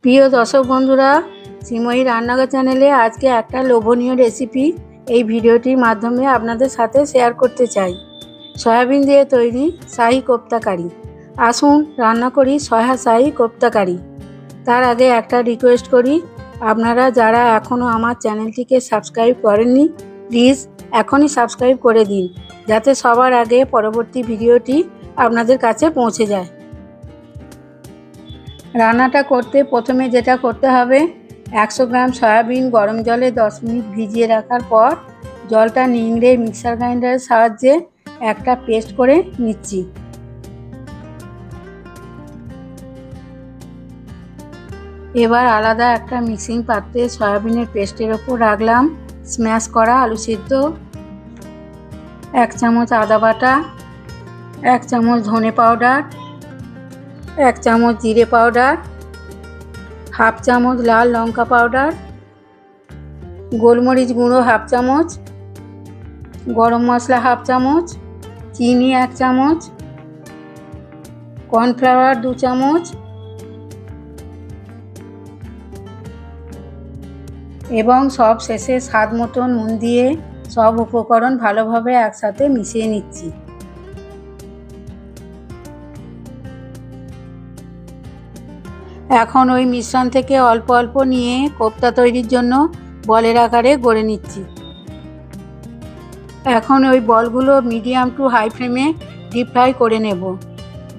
প্রিয় দর্শক বন্ধুরা, শ্রীময়ী রান্নাঘর চ্যানেলে আজকে একটা লোভনীয় রেসিপি এই ভিডিওটির মাধ্যমে আপনাদের সাথে শেয়ার করতে চাই। সয়াবিন দিয়ে তৈরি শাহী কোপ্তা কারি। আসুন রান্না করি শাহী কোপ্তা কারি। তার আগে একটা রিকোয়েস্ট করি, আপনারা যারা এখনও আমার চ্যানেলটিকে সাবস্ক্রাইব করেননি প্লিজ এখনই সাবস্ক্রাইব করে দিন, যাতে সবার আগে পরবর্তী ভিডিওটি আপনাদের কাছে পৌঁছে যায়। রান্নাটা করতে প্রথমে যেটা করতে হবে, 100 গ্রাম সয়াবিন গরম জলে 10 মিনিট ভিজিয়ে রাখার পর জলটা নিংড়ে মিক্সার গ্রাইন্ডারের সাহায্যে একটা পেস্ট করে নিচ্ছি। এবার আলাদা একটা মিক্সিং পাত্রে সয়াবিনের পেস্টের ওপর রাখলাম স্ম্যাশ করা আলু সিদ্ধ, 1 চামচ আদা বাটা, 1 চামচ ধনে পাউডার, 1 চামচ জিরে পাউডার, হাফ চামচ লাল লঙ্কা পাউডার, গোলমরিচ গুঁড়ো হাফ চামচ, গরম মশলা হাফ চামচ, চিনি 1 চামচ, কর্নফ্লাওয়ার 2 চামচ এবং সব শেষে স্বাদ মতো নুন দিয়ে সব উপকরণ ভালোভাবে একসাথে মিশিয়ে নিচ্ছি। এখন ওই মিশ্রণ থেকে অল্প অল্প নিয়ে কোপ্তা তৈরির জন্য বলের আকারে গড়ে নিচ্ছি। এখন ওই বলগুলো মিডিয়াম টু হাই ফ্লেমে ডিপ ফ্রাই করে নেব।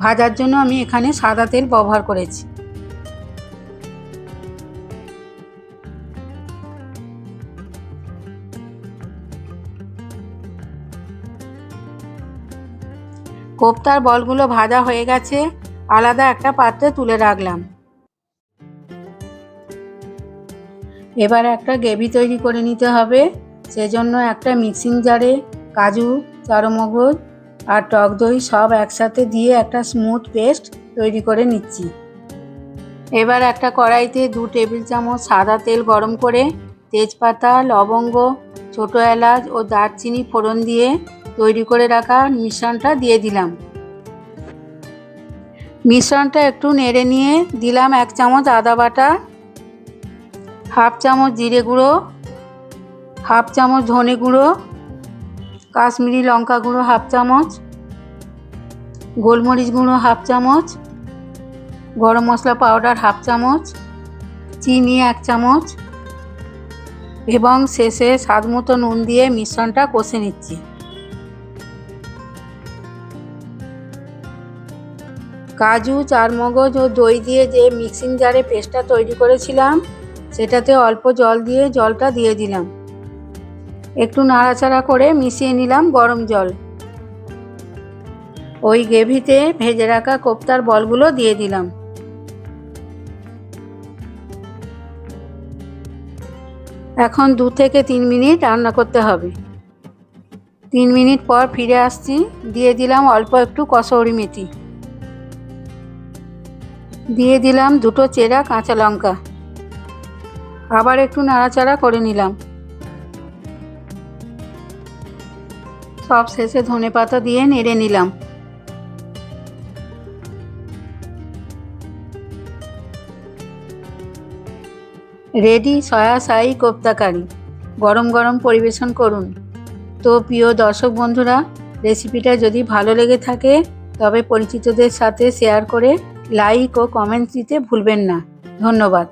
ভাজার জন্য আমি এখানে সাদা তেল ব্যবহার করেছি। কোপ্তার বলগুলো ভাজা হয়ে গেছে, আলাদা একটা পাত্রে তুলে রাখলাম। এবার একটা গ্রেভি তৈরি করে নিতে হবে। সেজন্য একটা মিক্সিং জারে কাজু, চারমগজ আর টক দই সব একসাথে দিয়ে একটা স্মুথ পেস্ট তৈরি করে নিচ্ছি। এবার একটা কড়াইতে 2 টেবিল চামচ সাদা তেল গরম করে তেজপাতা, লবঙ্গ, ছোটো এলাচ ও দারচিনি ফোড়ন দিয়ে তৈরি করে রাখা মিশ্রণটা দিয়ে দিলাম। মিশ্রণটা একটু নেড়ে নিয়ে দিলাম 1 চামচ আদা বাটা, হাফ চামচ জিরে গুঁড়ো, হাফ চামচ ধনে গুঁড়ো, কাশ্মীরি লঙ্কা গুঁড়ো হাফ চামচ, গোলমরিচ গুঁড়ো হাফ চামচ, গরম মশলা পাউডার হাফ চামচ, চিনি 1 চামচ এবং শেষে স্বাদ মতো নুন দিয়ে মিশ্রণটা কষে নিচ্ছি। কাজু, চারমগজ ও দই দিয়ে যে মিক্সিং জারে পেস্টটা তৈরি করেছিলাম সেটাতে অল্প জল দিয়ে জলটা দিয়ে দিলাম। একটু নাড়াচাড়া করে মিশিয়ে নিলাম গরম জল। ওই গ্রেভিতে ভেজে রাখা কোপ্তার বলগুলো দিয়ে দিলাম। এখন 2 থেকে 3 মিনিট রান্না করতে হবে। 3 মিনিট পর ফিরে আসছি, দিয়ে দিলাম অল্প একটু কসুরি মেথি, দিয়ে দিলাম 2টো চেরা কাঁচা লঙ্কা, আবার একটু নাড়াচাড়া করে নিলাম। সব শেষে ধনেপাতা দিয়ে নেড়ে নিলাম। রেডি শাহী কোপ্তা কারি। গরম গরম পরিবেশন করুন। তো প্রিয় দর্শক বন্ধুরা, রেসিপিটা যদি ভালো লেগে থাকে তবে পরিচিতদের সাথে শেয়ার করে লাইক ও কমেন্ট দিতে ভুলবেন না। ধন্যবাদ।